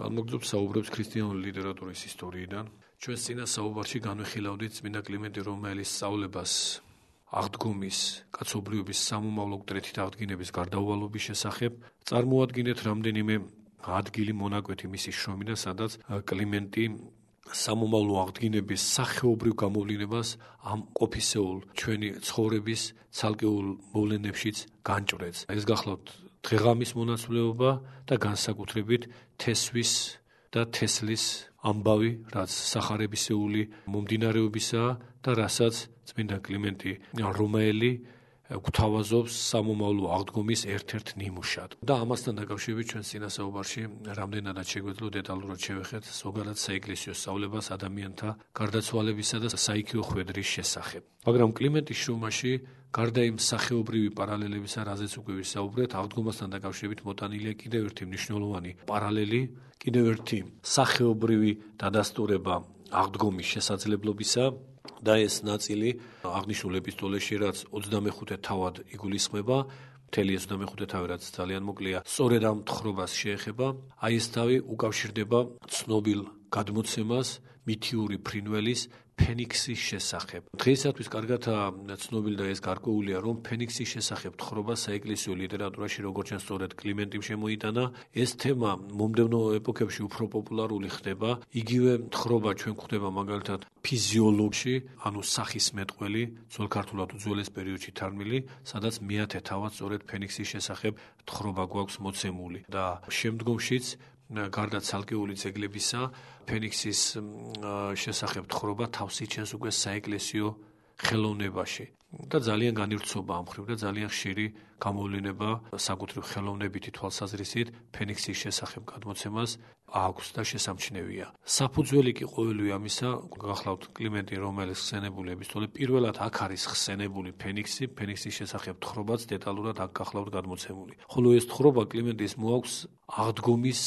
Განმოგრძობ საუბრებს ქრისტიანული ლიტერატურის ისტორიიდან. Ჩვენს წინა საუბარში განვიხილავდით წმინდა კლიმენტი რომაელის სწავლებას აღდგომის, კაცობრიობის სამომავლო მკვდრეთით აღდგინების გარდაუვალობის შესახებ. წარმოადგინეთ რამდენიმე ადგილი მონაკვეთი მისი შრომიდან, სადაც კლიმენტი სამომავლო აღდგინების სახეობრივ გამოვლინებას ამ ყოფისეულ ჩვენი ცხოვრების ცალკეულ მოვლენებშიც განჭვრეტს. ეს გახლავთ დღეღამის მონაცვლეობა და განსაკუთრებით თესვის და თესლის ამბავი, რაც სახარებისეული მომდინარეობისაა და რასაც წმინდა კლიმენტი რომაელი გვთავაზობს სამომავლო აღდგომის ერთ-ერთ ნიმუშად. და ამასთან დაკავშირებით ჩვენ წინა საუბარში რამდენადაც შეგვეძლო დეტალურად შევეხეთ ზოგადად საეკლესიო სწავლებას ადამიანთა გარდაცვალებისა და საიქიო ხვედრის შესახებ. მაგრამ კლიმენტის შრომაში გარდა იმ სახეობრივი პარალელებისა, რაზეც უკვე ვისაუბრეთ, აღდგომასთან დაკავშირებით მოტანილია კიდევ ერთი მნიშვნელოვანი პარალელი, კიდევ ერთი სახეობრივი დადასტურება აღდგომის შესაძლებლობისა და ეს ნაწილი აღნიშნულ ეპისტოლეში, რაც 25 თავად იგულისხმება, მთელი 25 თავი, რაც ძალიან მოკლეა, სწორედ ამ თხრობას შეეხება. აი ეს თავი უკავშირდება ცნობილ გადმოცემას მითიური ფრინველის ფენიქსის შესახებ. დღეისათვის კარგადაა ცნობილი და ეს გარკვეულია, რომ ფენიქსის შესახებ თხრობა საეკლესიო ლიტერატურაში როგორც ჩანს სწორედ კლიმენტიმ შემოიტანა. ეს თემა მომდევნო ეპოქებში უფრო პოპულარული ხდება. იგივე თხრობა ჩვენ გვხვდება მაგალითად ფიზიოლოგში, ანუ სახის მეტყველი, ძველ ქართულად უძველეს პერიოდში თარგმნილი, სადაც მეათე თავად სწორედ ფენიქსის შესახებ თხრობა გვაქვს მოცემული და შემდგომშიც გარდა ცალკეული ძეგლებისა, ფენიქსის შესახებ თხრობა თავს იჩენს უკვე საეკლესიო ხელოვნებაში და ძალიან განირჩევა ამ მხრივ და ძალიან ხშირი გამოვლენა საკუთრივ ხელოვნებითი თვალსაზრისით ფენიქსის შესახებ გადმოცემას აქვს და შესამჩნევია. საფუძველი კი ყოველივე ამისა, გახლავთ კლიმენტი რომაელის ხსენებული ეპისტოლე, პირველად აქ არის ხსენებული ფენიქსის შესახებ თხრობაც დეტალურად აქ გახლავთ გადმოცემული. ხოლო ეს თხრობა კლიმენტის მოაქვს აღდგომის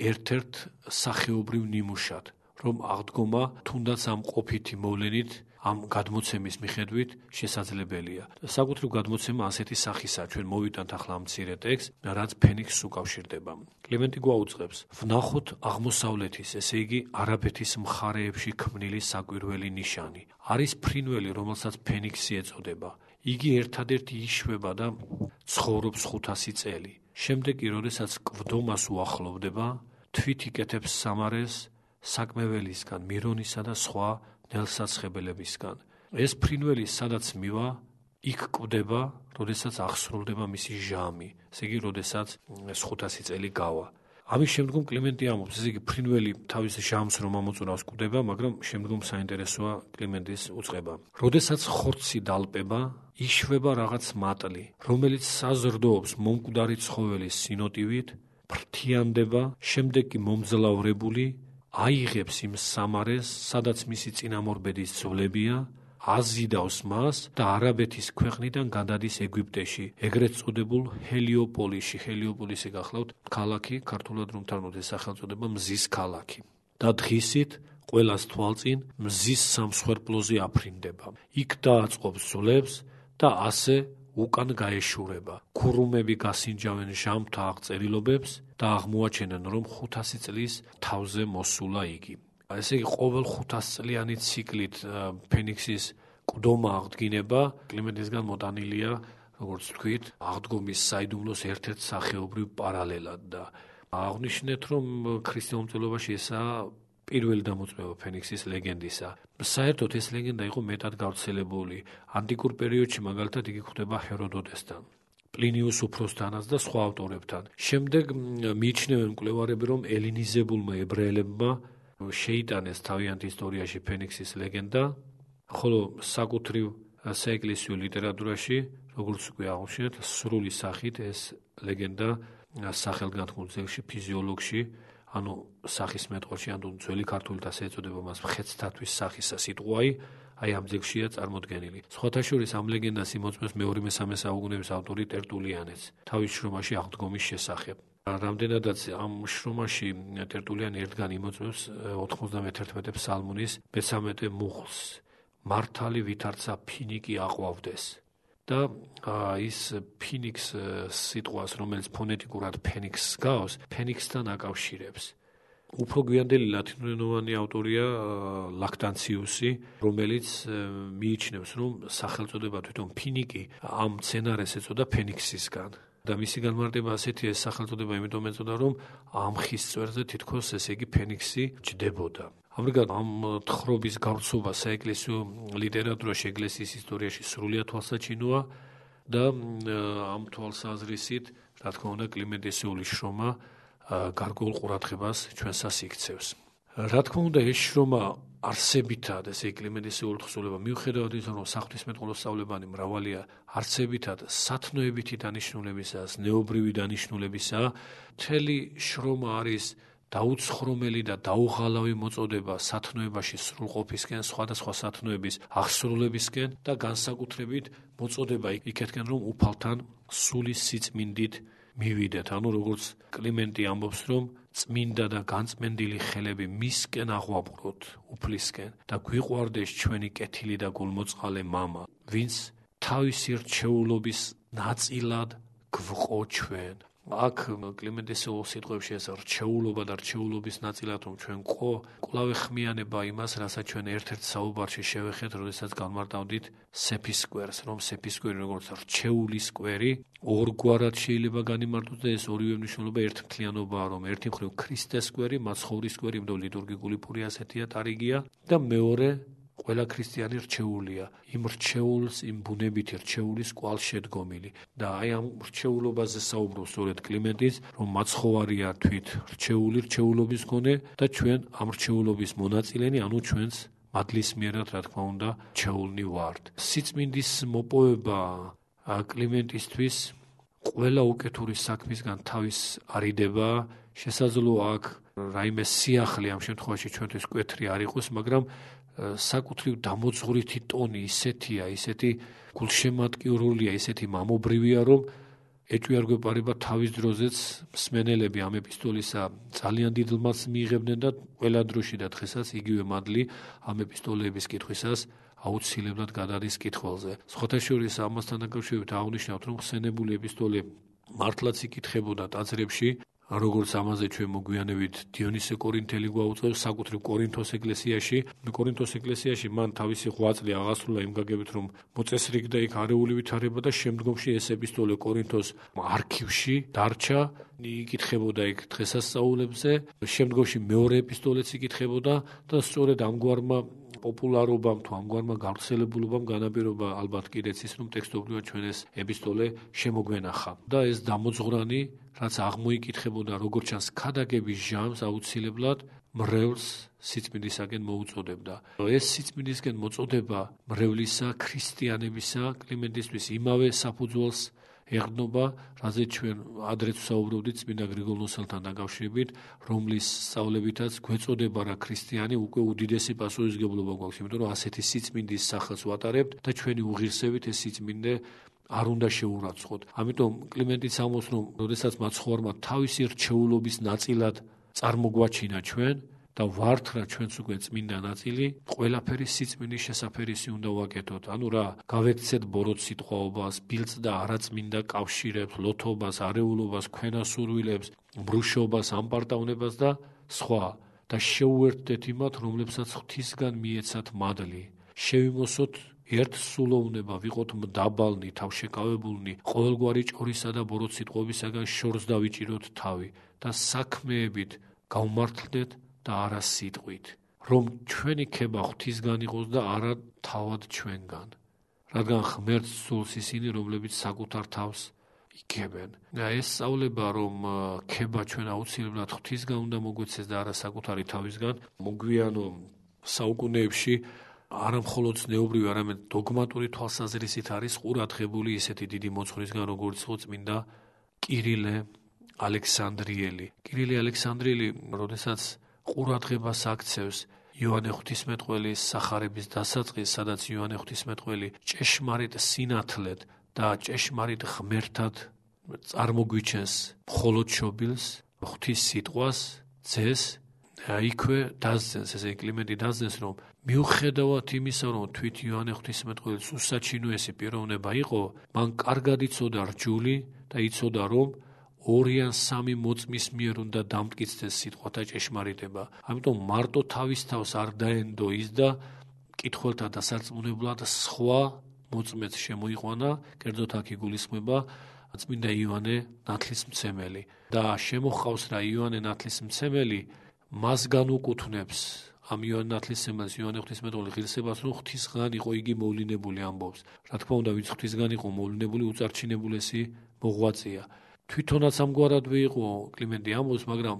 ერთ-ერთ სახეობრივ ნიმუშად, რომ აღდგომა თუნდაც ამ ყოფითი მოვლენით, ამ გადმოცემის მიხედვით შესაძლებელია. საკუთრივ გადმოცემა ასეთი სახისაა, ჩვენ მოვიტანთ ახლა ამ მცირე ტექსტს, რაც ფენიქსს უკავშირდება. კლიმენტი გვაუწყებს: ვნახოთ აღმოსავლეთის, ესე იგი არაბეთის მხარეებში ქმნილი საკვირველი ნიშანი. არის ფრინველი, რომელსაც ფენიქსი ეწოდება. იგი ერთადერთი იშვება და ცხოვრობს 500 წელი. შემდეგ კი, როდესაც კვდომას უახლოვდება, თვით იკეთებს სამარეს საკმეველისგან, მირონისა და სხვა ნელსაცხებელებისგან. ეს ფრინველი სადაც მივა, იქ კვდება, როდესაც აღსრულდება მისი ჟამი, ესე იგი, როდესაც 500 წელი გავა. ამის შემდგომ კლიმენტი ამბობს, ესე იგი, ფრინველი თავის ჟამს რომ ამოწურავს კვდება, მაგრამ შემდგომ საინტერესოა კლიმენტის უწყება. როდესაც ხორცი დალპება, იშვება რაღაც მატლი, რომელიც საზრდოობს მომკვდარი ცხოველის სინოტივით, ფრთიანდება, შემდეგ კი მომძლავრებული აიღებს იმ სამარეს, სადაც მისი წინამორბედის ძვლებია, აზიდავს მას და არაბეთის ქვეყნიდან გადადის ეგვიპტეში, ეგრეთ წოდებულ ჰელიოპოლიში. ჰელიოპოლისი გახლავთ ქალაქი, ქართულად რომ თარგმნოთ ეს სახელწოდება მზის ქალაქი. და დღისით ყველას თვალწინ მზის სამსხვერპლოზე აფრინდება. იქ დააწყობს ძვლებს და ასე უკან გაეშურება. ქურუმები გასინჯავენ ჟამთა აღწერილობებს და აღმოაჩენენ, რომ 500 წლის თავზე მოსულა იგი. ესე იგი, ყოველ 500 წლიანი ციკლით ფენიქსის კვდომა აღდგინება კლიმენტისგან მოტანილია, როგორც ვთქვით, აღდგომის საიდუმლოს ერთ-ერთ სახეობრივ პარალელად და აღნიშნეთ, რომ ქრისტიანულ მწერლობაში ესაა პირველი დამოწმება ფენიქსის ლეგენდისა. საერთოდ ეს ლეგენდა იყო მეტად გავრცელებული. ანტიკურ პერიოდში მაგალითად იგი გვხვდება ჰეროდოტესთან, პლინიუს უფროსთანაც და სხვა ავტორებთან. შემდეგ მიიჩნევენ მკვლევარები, რომ ელინიზებულმა ებრაელებმა შეიტანეს თავიანთ ისტორიაში ფენიქსის ლეგენდა, ხოლო საკუთრივ საეკლესიო ლიტერატურაში, როგორც უკვე აღვნიშნეთ, სრული სახით ეს ლეგენდა სახელგანთქმულ ძეგლში, ფიზიოლოგში, ანუ სახის მეტყველში, ანუ ძველი ქართულით ასე ეწოდება მას მხეცთათვის სახისა სიტყვაი, აი ამ ძეგლშია წარმოდგენილი. სხვათა შორის ამ ლეგენდას იმოწმებს მე-3-მე საუკუნეების ავტორი ტერტულიანეც თავის შრომაში აღდგომის შესახებ. რამდენადაც ამ შრომაში ტერტულიანი ერთგან იმოწმებს 91 ფსალმუნის მე-13 მუხლს, მართალი ვითარცა ფინიკი აყვავდეს. და ის ფინიქს სიტყვას, რომელიც ფონეტიკურად ფენიქსს გავს, ფენიქსთან აკავშირებს. უფრო გვიანდელი ლათინურენოვანი ავტორია ლაქტანციუსი, რომელიც მიიჩნევს, რომ სახელწოდება თვითონ ფინიკი ამ მცენარეს ეწოდა ფენიქსისგან. და მისი განმარტება ასეთი ეს სახელწოდება იმიტომ ეწოდა, რომ ამ ხის წვერზე თითქოს ესე იგი ფენიქსი ჯდებოდა. ამრიგად ამ თხრობის გავრცობა საეკლესიო ლიტერატურაში, ეკლესიის ისტორიაში სრულიად თვალსაჩინოა და ამ თვალსაზრისით, რა თქმა უნდა, კლიმენტისეული შრომა გარკვეულ ყურადღებას ჩვენსას იქცევს. რა თქმა უნდა, ეს შრომა არსებითად, ესე კლიმენტისეული თხზულება, მიუხედავად იმისა, რომ საღვთისმეტყველო სწავლებანი მრავალია, არსებითად სათნოებითი დანიშნულებისაა, ზნეობრივი დანიშნულებისაა, მთელი შრომა არის დაუცხრომელი და დაუღალავი მოწოდება სათნოებაში სრულყოფისკენ, სხვადასხვა სათნოების აღსრულებისკენ და განსაკუთრებით მოწოდება იქეთკენ, რომ უფალთან სულის სიწმინდით მივიდეთ. ანუ როგორც კლიმენტი ამბობს, რომ წმინდა და განწმენდილი ხელები მისკენ აღვაბროთ უფლისკენ და გვიყვარდეს ჩვენი კეთილი და გულმოწყალე მამა, ვინც თავისი რჩეულობის ნაწილად გვყო ჩვენ. აქ კლიმენტის სიტყვებში ეს რჩეულობა და რჩეულობის ნაწილად რომ ჩვენ ყო, კვლავ ეხმიანება იმას, რასაც ჩვენ ერთ-ერთ საუბარში შევეხეთ, როდესაც განმარტავდით სეფისკვერს, რომ სეფისკვერი როგორც რჩეულის სკვერი ორგვარად შეიძლება განიმარტოს და ეს ორივე მნიშვნელობა ერთმთლიანობაა, რომ ერთი მხრივ ქრისტეს სკვერი, მაცხოვრის სკვერი, იმიტომ ლიტურგიკული პური ასეთია ტარიგია და მეორე ყველა ქრისტიანი რჩეულია, იმ რჩეულს, იმ ბუნებითი რჩეულის კვალშედგომილი და აი ამ რჩეულობაზე საუბრობს სწორედ კლიმენტიც, რომ მაცხოვარია თვით რჩეული რჩეულობის გონე და ჩვენ ამ რჩეულობის მონაწილენი, ანუ ჩვენს მადლისმიერად, რა თქმა უნდა, რჩეულნი ვართ. სიწმინდის მოპოვება კლიმენტისთვის ყველა უკეთური საქმისგან თავის არიდება, შესაძლოა აქ რაიმე სიახლე ამ შემთხვევაში ჩვენთვის მკვეთრი არ იყოს, მაგრამ საკუთრივ დამოძღვრითი ტონი ისეთია, ისეთი გულშემატკივრულია, ისეთი მამობრივია, რომ ეჭვი არ გვეპარება თავის დროზეც მსმენელები ამ ეპისტოლისა ძალიან დიდ ლმას მიიღებდნენ და ყველა დროში და დღესაც იგივე მადლი ამ ეპისტოლეების კითხვისას აუცილებლად გადადის კითხვაზე. სხვათა შორის ამასთან დაკავშირებით აღნიშნავთ, რომ ხსენებული ეპისტოლე მართლაც იკითხებოდა ტაძრებში, როგორც ამაზე ჩვენ მოგვიანებით დიონისე კორინთელი გვაუწყებს საკუთრივ კორინთოს ეკლესიაში. კორინთოს ეკლესიაში მან თავისი ღვაწლი აღასრულა იმ გაგებით, რომ მოწესრიგდა იქ არეული ვითარება და შემდგომში ეს ეპისტოლე კორინთოს არქივში დარჩა, იკითხებოდა იქ დღესასწაულებზე, შემდგომში მეორე ეპისტოლეც იკითხებოდა და სწორედ ამგვარმა პოპულარობამ თუ ამგვარმა გავრცელებულობამ განაპირობა ალბათ კიდეც ის, რომ ტექსტობრივად ჩვენ ეს ეპისტოლე შემოგვენახა და ეს დამოძღვრანი რაც აღმოიკითხებოდა როგორც ჩანს ქადაგების ჟამს აუცილებლად მრევლს სიწმინდისაკენ მოუწოდებდა. ეს სიწმინდისკენ მოწოდება მრევლისა ქრისტიანებისა კლიმენტისთვის იმავე საფუძველს ეყრდნობა, რაზეც ჩვენ ადრეც ვსაუბრობდით წმინდა გრიგოლ ნოსელთან დაკავშირებით, რომლის სწავლებითაც გვეწოდება რა ქრისტიანი უკვე უდიდესი პასუხისმგებლობა გვაქვს, იმიტომ რომ ასეთი სიწმინდის სახელს ვატარებთ და ჩვენი უღირსებით ეს სიწმინდე არ უნდა შეურაცხოთ. ამიტომ კლიმენტიც ამბობს, რომ როდესაც მაცხოვარმა თავისი რჩეულობის ნაწილად წარმოგვაჩინა ჩვენ და ვართ რა ჩვენც უკვე წმინდა ნაწილი, ყველაფერი სიწმინდის შესაფერისი უნდა ვაკეთოთ. ანუ რა, გავექცეთ ბოროტ სიტყვაობას, ბილწ და არაწმინდა კავშირებს, ლოთობას, არეულობას, ქვენასურვილებს, ბრუშობას, ამპარტავნებას და სხვა და შეუერთდეთ იმათ, რომლებსაც ღვთისგან მიეცათ მადლი. შევიმოსოთ ერთ სულოვნება, ვიყოთ მდაბალნი, თავშეკავებულნი, ყოველგვარი ჭორისა და ბოროტ სიტყვებისაგან შორს დავიჭიროთ თავი და საქმეებით გავმართლდეთ და არა სიტყვით, რომ ჩვენი ქება ღვთისგან იყოს და არა თავად ჩვენგან. რადგან ღმერთს სულს ისინი, რომლებიც საკუთარ თავს იგებენ. ეს სწავლება, რომ ქება ჩვენ აუცილებლად ღვთისგან უნდა მოგვეცეს და არა საკუთარი თავისგან, მოგვიანო საუკუნეებში არა მხოლოდ ზნეობრივი, არამედ დოგმატური თვალსაზრისით არის ყურადღებული ისეთი დიდი მოძღვრისგან, როგორც იყო წმინდა კირილე ალექსანდრიელი. კირილე ალექსანდრიელი, როდესაც ყურადღებას აქცევს იოანე ღვთისმეტყველის სახარების დასაწყისს, სადაც იოანე ღვთისმეტყველი ჭეშმარიტ სინათლედ და ჭეშმარიტ ღმერთად წარმოგვიჩენს მხოლოდ შობილს, ღვთის სიტყვას, ძეს, იქვე დასძენს, ესე კლიმენტი დასძენს, რომ მიუხედავად იმისა, რომ თვით იოანე ღვთისმეტყველის უსაჩინოესი პიროვნება იყო, მან კარგად იცოდა რჯული და იცოდა, რომ 2 ან 3 მოწმის მიერ უნდა დამტკიცდეს სიტყვათა ჭეშმარიტება. ამიტომ მარტო თავის თავს არ დაენდო ის და კითხველთა დასარწმუნებლად სხვა მოწმეც შემოიყვანა, კერძოდ აქ იგულისხმება წმინდა იოანე ნათლისმცემელი და შემოჰყავს რა იოანე ნათლისმცემელი მას განუკუთვნებს ამ იოანე ნათლისმცემელს იოანე ღვთისმეტყველი ღირსებას რომ ღვთისგან იყო იგი მოვლინებული ამბობს. რა თქმა უნდა ვინც ღვთისგან იყო მოვლინებული უწარჩინებულესი მოღვაწეა. თვითონაც ამგვარად ვიყო კლიმენტი ამბობს, მაგრამ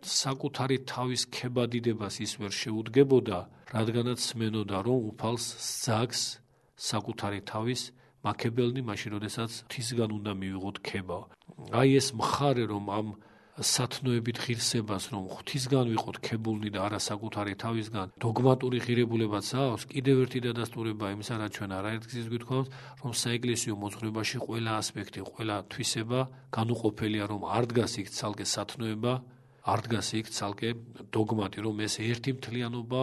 საკუთარი თავის ქებადიდებას ის ვერ შეუდგებოდა, რადგანაც სმენოდა რომ უფალს სძაგს საკუთარი თავის მაქებელნი მაშინ როდესაც ღვთისგან უნდა მივიღოთ ქება. აი ეს მხარე რომ ამ სათნოებით ღირსებას რომ ღვთისგან ვიყოთ ქებულნი და არა საკუთარი თავისგან დოგმატური ღირებულებაც აქვს, კიდევ ერთი დადასტურება იმისა, რაც ჩვენ არაერთგზის გვითხოვთ, რომ საეკლესიო მოძღვრებაში ყველა ასპექტი, ყველა თვისება განუყოფელია, რომ არ დგას იქ ცალკე სათნოება, არ დგას იქ ცალკე დოგმატი, რომ ეს ერთი მთლიანობა,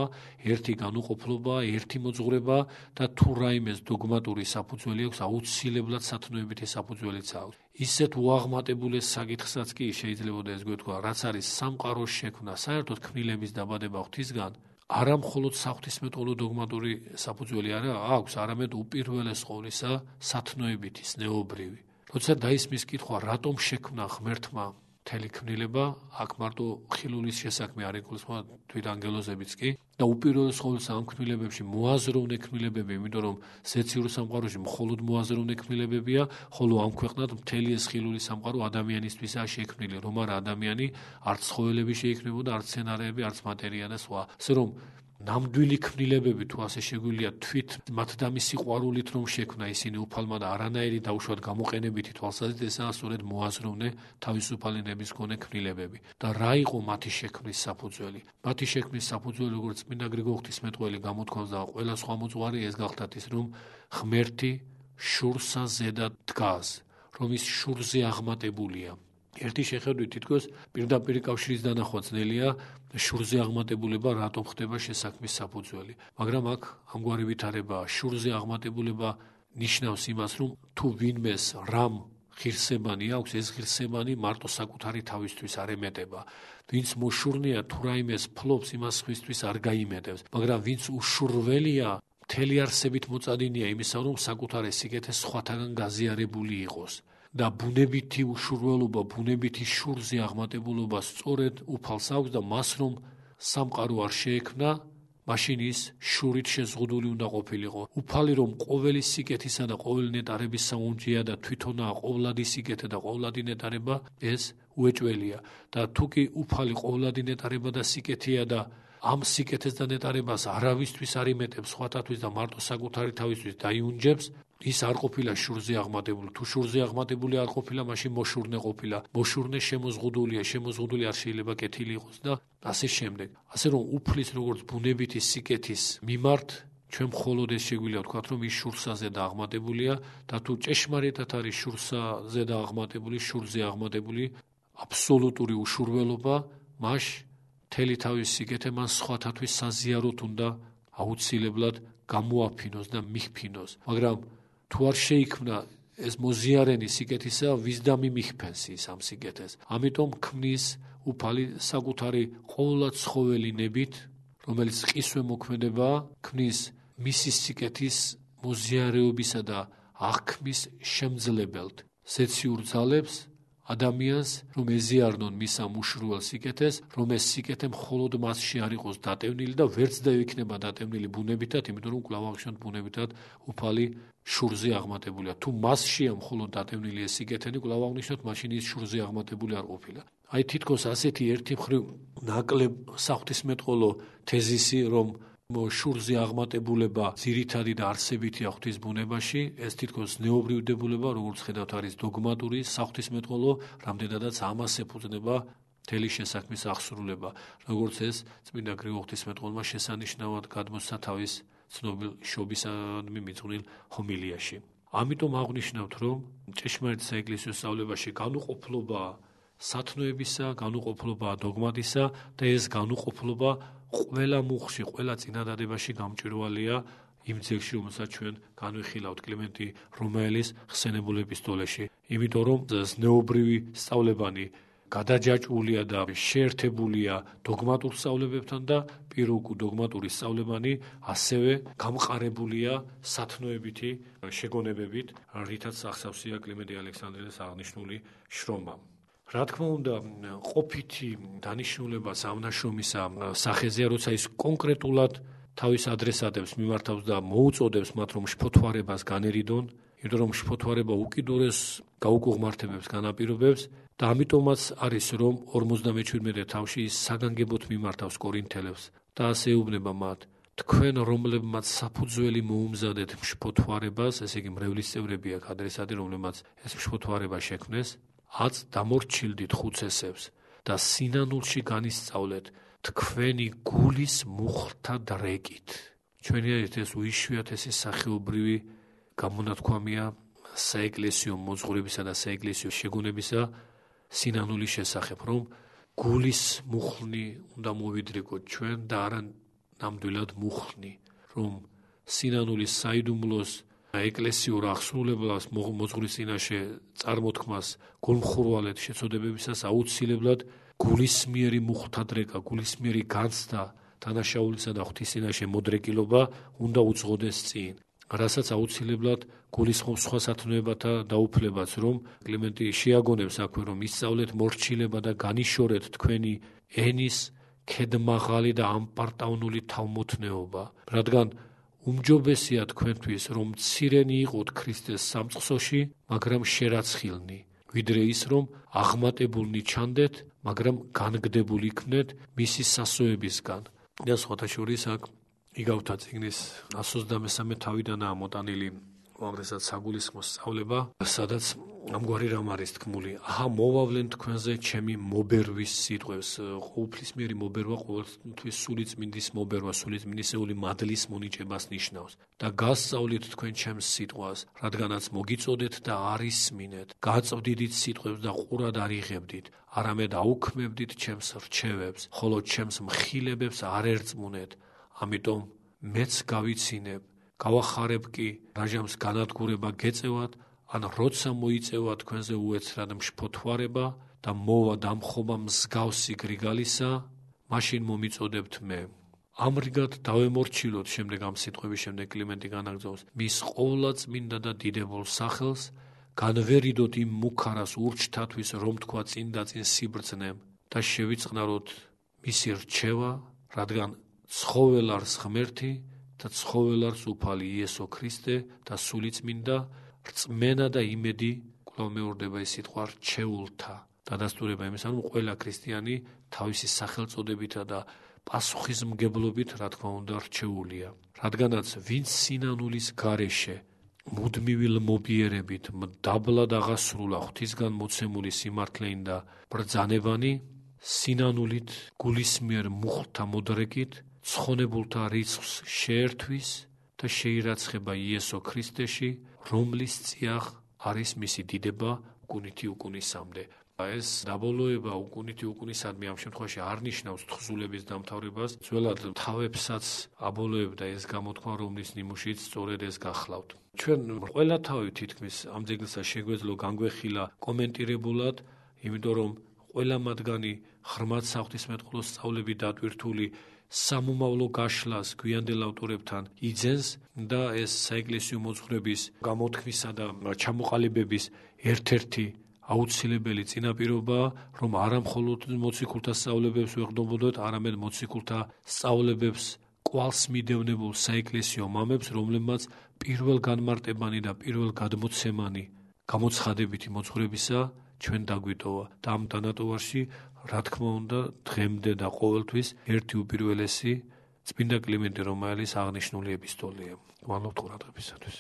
ერთი განუყოფლობა, ერთი მოძღვრება და თუ რაიმეს დოგმატური საფუძველი აქვს, აუცილებლად სათნოებითი საფუძველიც აქვს. ისეთ უაღმატებულ საკითხსაც კი შეიძლება ეს გვეთქვა, რაც არის სამყაროს შექმნა, საერთოდ ქმნილების დაბადება ღვთისგან, არა მხოლოდ საღვთისმეტყველო დოგმატური საფუძველი არა აქვს, არამედ უპირველეს ყოვლისა სათნოებითი, ზნეობრივი. როცა დაისმის კითხვა, რატომ შექმნა ღმერთმა მთელი ქმნილება, აქ მარტო ხილულის შესაქმე არ იგულისხმება, თვით ანგელოზებიც კი და უპირველეს ყოვლისა ამ ქმნილებებში მოაზროვნე ქმნილებები, იმიტომ რომ ზეციურ სამყაროში მხოლოდ მოაზროვნე ქმნილებებია, ხოლო ამ ქვეყნად მთელი ეს ხილული სამყარო ადამიანისთვისაა შექმნილი, რომ არა ადამიანი არც ცხოველები შეიქმნებოდა, არც მცენარეები, არც მატერია და სხვა. ასე რომ ნამდვილი ქმნილებები თუ ასე შეგვიძლია თვით მათ დამის სიყვარულით რომ შექმნა ისინი უფალმა და არანაირი დაუშვათ გამოყენებითი თვალსაზრისით ესაა სწორედ მოაზროვნე თავისუფალი ნების მქონე ქმნილებები. და რა იყო მათი შექმნის საფუძველი? მათი შექმნის საფუძველი როგორც წმინდა გრიგოლ ღვთისმეტყველი გამოთქვამს და ყველა სხვა მოძღვარი ეს გახლდათ ის რომ ღმერთი შურსა ზედად დგას, რომ ის შურზე აღმატებულია. ერთი შეხედვით თითქოს პირდაპირ კავშირის დანახვა ძნელია შურზე აღმატებულება რატომ ხდება შესაქმის საფუძველი. მაგრამ აქ ამგვარი ვითარებაა, შურზე აღმატებულება ნიშნავს იმას, რომ თუ ვინმეს რამ ღირსებანი აქვს, ეს ღირსებანი მარტო საკუთარი თავისთვის არ ემეტება. ვინც მოშურნეა თუ რაიმეს ფლობს, იმას ხმისთვის არ გაიმეტებს, მაგრამ ვინც უშურველია, მთელი არსებით მოწადინია იმისა, რომ საკუთარი სიკეთე სხვათაგან გაზიარებული იყოს. და ბუნებითი უშურველობა, ბუნებითი შურზე აღმატებულობა სწორედ უფალს აქვს და მას რომ სამყარო არ შეექმნა, მაშინ ის შურით შეზღუდული უნდა ყოფილიყო. უფალი რომ ყოველი სიკეთისა და ყოველი ნეტარების საუნჯეა და თვითონაა ყოვლადი სიკეთე და ყოვლადი ნეტარება, ეს უეჭველია. და თუ კი უფალი ყოვლადი ნეტარება და სიკეთეა და ამ სიკეთეს და ნეტარებას არავისთვის არ იმეტებს სხვათათვის და მარტო საკუთარი თავისთვის დაიუნჯებს, ის არ ყოფილა შურზე აღმატებული. თუ შურზე აღმატებული არ ყოფილა, მაშინ მოშურნე ყოფილა. მოშურნე შემოზღუდულია, შემოზღუდული არ შეიძლება კეთილი იყოს და ასე შემდეგ. ასე რომ უფლის როგორც ბუნებითი სიკეთის მიმართ ჩვენ მხოლოდ ეს შეგვიძლია ვთქვათ, რომ ის შურსაზე და აღმატებულია და თუ ჭეშმარიტად არის შურსაზე და აღმატებული, შურზე აღმატებული აბსოლუტური უშურველობა, მაშ მთელი თავის სიკეთე მან სხვათათვის საზიაროთ უნდა აუცილებლად გამოაფინოს და მიჰფინოს. მაგრამ თუ არ შეიქმნა ეს მოზიარენი სიკეთისა, ვისდამი მიჰფენს ის ამ სიკეთეს. ამიტომ ქმნის უფალი საკუთარი ყოვლადცხოველი ნებით, რომელიც ყისვე მოქმედება, ქმნის მისი სიკეთის მოზიარეობისა და აღქმის შემძლებელთ, ზეციურ ძალებს ადამიანს, რომ ეზიარნონ მის ამ უშურველ სიკეთეს, რომ ეს სიკეთე მხოლოდ მასში არ იყოს დატევნილი და ვერც დაეიქნება დატევნილი ბუნებითად, იმიტომ რომ კვლავ აღნიშნოთ ბუნებითად უფალი შურზე აღმატებულია. თუ მასშია მხოლოდ დატევნილი ეს სიკეთენი, კვლავ აღნიშნოთ, მაშინ ის შურზე აღმატებული არ ყოფილა. აი თითქოს ასეთი ერთი მხრივ ნაკლებ საღვთისმეტყველო თეზისი, რომ შურზე აღმატებულება ძირითადი და არსებითია ღვთის ბუნებაში, ეს თითქოს ზნეობრივდებულება, როგორც ხედავთ, არის დოგმატური საღვთისმეტყველო, რამდენადაც ამას ეფუძნება მთელი შესაქმის აღსრულება, როგორც ეს წმინდა გრიგოლ ღვთისმეტყველმა შესანიშნავად გადმოსცა თავის ცნობილ შობისადმი მიძღვნილ ჰომილიაში. ამიტომ აღნიშნავთ, რომ ჭეშმარიტ საეკლესიო სწავლებაში განუყოფლობა სათნოებისა, განუყოფლობა დოგმატისა და ეს განუყოფლობა ყველა მუხში, ყველა წინადადებაში გამჭვირვალეა, იმ ძეგლში, რომელსაც ჩვენ განვიხილავთ კლიმენტი რომაელის ხსენებულ ეპისტოლეში. იმიტომ რომ ზნეობრივი სწავლებანი გადაჯაჭვულია და შეერთებულია დოგმატურ სწავლებებთან და პირუკუ დოგმატური სწავლებანი ასევე გამყარებულია სათნოებითი შეგონებებით, რითაც ახსავსია კლიმენტი ალექსანდრიელის აღნიშნული შრომა. რა თქმა უნდა, ყოფითი დანიშნულება ამ ნაშრომისა სახეზეა, როცა ის კონკრეტულად თავის ადრესატებს მიმართავს და მოუწოდებს მათ, რომ შფოთვარებას განერიდონ, იმიტომ რომ შფოთვარება უკიდურეს გაუკუღმართებებს განაპირობებს და ამიტომაც არის, რომ 57 თავში ის საგანგებოდ მიმართავს კორინთელებს და ასე ეუბნება მათ, თქვენ რომლებმაც საფუძველი მოუმზადეთ შფოთვარებას, ესე იგი მრევლის წევრები აქ ადრესატი, რომლებმაც ეს შფოთვარება შექმნეს, აც დამორჩილდით ხუცესებს და სინანულში განისწავლეთ თქვენი გულის მუხლთა დრეკით. ჩვენიერთ ეს უიშვიათესი სახეობრივი გამონათქვამია საეკლესიო მოძღვრებისა და საეკლესიო შეგონებისა სინანულის შესახებ, რომ გულის მუხლნი უნდა მოვიდრეკოთ ჩვენ და არა ნამდვილად მუხლნი, რომ სინანულის საიდუმლოს ეკლესიურ აღსრულებას მოძღვრის წინაშე წარმოთქმას გულმხურვალედ შეწოდებებისას აუცილებლად გულისმიერი მუხლთა დრეკა, გულისმიერი განცდა, დანაშაულისა და ღვთის წინაშე მოდრეკილობა უნდა უძღოდეს წინ. რასაც აუცილებლად გულისხმობს სხვა სათნოებათა დაუფლებაც, რომ კლიმენტი შეაგონებს აქვე, რომ ისწავლეთ მორჩილება და განიშორეთ თქვენი ენის ქედმაღალი და ამპარტავნული თავმოთნეობა, რადგან უმჯობესია თქვენთვის, რომ მცირენი იყოთ ქრისტეს სამწყსოში, მაგრამ შერაცხილნი, ვიდრე ის, რომ აღმატებულნი ჩანდეთ, მაგრამ განგდებული იქნეთ მისი სასოებისგან. და სხვათა შორის აქ იგავთა წიგნის 123 თავიდანაა მოტანილი უაღრესად საგულისხმო სწავლება, სადაც ამგვარი რამ არის თქმული. აჰა, მოვავლენ თქვენზე ჩემი მობერვის სიტყვებს, ყოვლისმიერი მობერვა ყოველთვის სულიწმინდის მობერვა, სულიწმინდისეული მადლის მონიჭებას ნიშნავს. და გასწავლით თქვენ ჩემს სიტყვას, რადგანაც მოგიწოდეთ და არ ისმინეთ, გაწვდიდით სიტყვებს და ყურად არ იღებდით, არამედ აუქმებდით ჩემს რჩევებს, ხოლო ჩემს მხილებებს არ ერწმუნეთ. ამიტომ მეც გავიცინებ, გავახარებ კი რაჟამს განადგურება გეწევათ, ან როცა მოიწევა თქვენზე უეცრად მშფოთვარება და მოვა დამხობა მსგავსი გრიგალისა, მაშინ მომიწოდებთ მე. ამრიგად დავემორჩილოთ, შემდეგ ამ სიტყვების შემდეგ კლიმენტი განაგრძობს, მის ყოვლადწმინდა და დიდებულ სახელს, განვერიდოთ იმ მუქარას ურჩთათვის, რომ თქვა წინ და წინ სიბრძნემ და შევიწყნაროთ მისი რჩევა, რადგან ცხოველარს ღმერთი და ცხოველარს უფალი იესო ქრისტე და სულიწმინდა რწმენა და იმედი, კვლავ მეორდება ეს სიტყვა რჩეულთა. დადასტურება იმისა, რომ ყველა ქრისტიანი თავისი სახელწოდებითა და პასუხისმგებლობით, რა თქმა უნდა, რჩეულია. რადგანაც ვინც სინანულის გარეშე მუდმივი ლმობიერებით მდაბლად აღასრულა ღვთისგან მოცემული სიმართლეინ და ბრძანებანი, სინანულით გულისმიერ მუხლთა მოდრეკით ცხონებულთა რიცხვს შეერთვის და შეირაცხება იესო ქრისტეში, რომლის წიაღ არის მისი დიდება უკუნითი უკუნისამდე. ეს დაბოლოება უკუნითი უკუნისადმი ამ შემთხვევაში არ ნიშნავს თხზულების დამთავრებას, ძველად თავებსაც აბოლოებდა ეს გამოთქმა, რომლის ნიმუშიც სწორედ ეს გახლავთ. ჩვენ ყველა თავი თითქმის ამ ძეგლსა შეგვეძლო განგვეხილა კომენტირებულად, იმიტომ რომ ყველა მათგანი ღრმად საღვთისმეტყველო სწავლებით დატვირთული სამომავლო გაშლას გვიანდელ ავტორებთან იძენს და ეს საეკლესიო მოძღვრების გამოთქმისა და ჩამოყალიბების ერთ-ერთი აუცილებელი წინაპირობაა, რომ არა მხოლოდ მოციქულთა სწავლებებს ვეღრდნობოდოთ, არამედ მოციქულთა სწავლებებს კვალს მიდევნებულ საეკლესიო მამებს, რომლებმაც პირველ განმარტებანი და პირველ გადმოცემანი გამოცხადებითი მოძღვრებისა ჩვენ დაგვიტოვა და ამ დანატოვარში, რა თქმა უნდა, დღემდე და ყოველთვის ერთი უპირველესი წმინდა კლიმენტი რომაელის აღნიშნული ეპისტოლეა. გვალავთ ყურადღებისათვის.